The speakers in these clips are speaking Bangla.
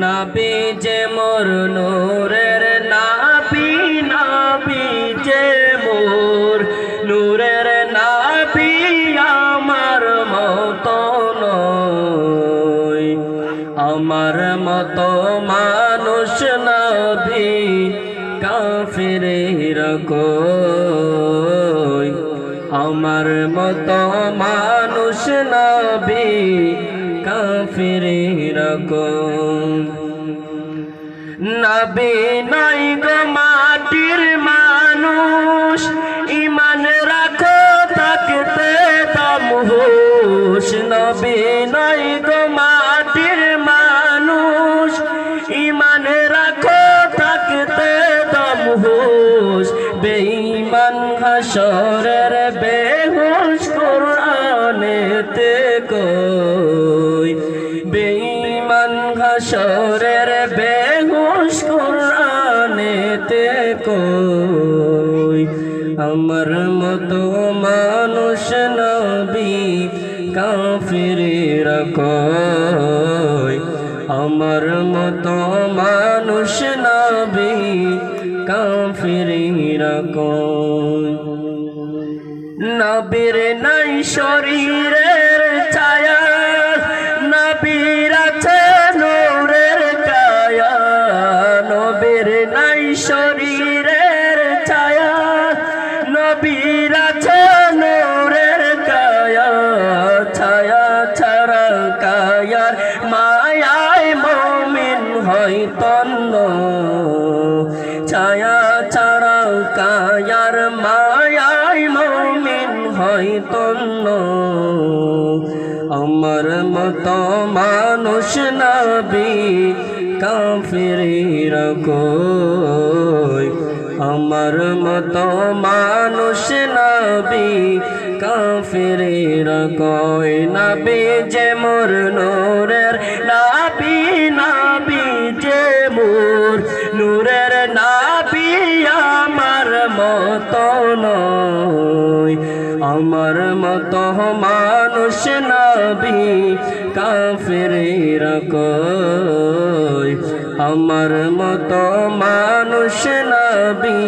নবী যে মোর নূরের নবী, নবী যে মোর নূরের নবী, আমার মতো নয়, আমার মতো মানুষ নবী কাফিরের কই, আমার মতো মানুষ নবী কাফিরের কই। নবী নাই গো মাটির মানুষ, ঈমান রাখো থাকতে দমহুশ। নবী নাই গো মাটির মানুষ, ঈমান রাখো থাকতে দমহুশ। বেঈমান হাসরের বেহুশ কুরআনেতে কই, বেঈমান হাসরের বেহুশ কুরআনেতে কই, আমার মতো মানুষ নবী কাফিরের কই, আমার মতো মানুষ নবী কাফিরের কই। নবীর নাই শরীরের ছায়া, নবীর আছে নূরের কায়া। নবীর নাই শরীরের ছায়া, নবীর আছে নূরের কায়া। ছায়া ছাড়া কায়ার মায়ায় মুমিন হয় তন্ন, ছায়া ছাড়া কায়ার মায়ায় মুমিন হয় তন্ন। আমার মতো মানুষ নবী কাফিরের কই, আমার মতো মানুষ নবী কাফিরের কই। নবী যে মোর নূরের নবী, নবী যে মোর নূরের নবী, আমার মতো নয়, আমার মতো মানুষ নবী কাফিরের কই, আমার মতো মানুষ নবী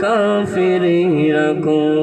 কাফিরের কই।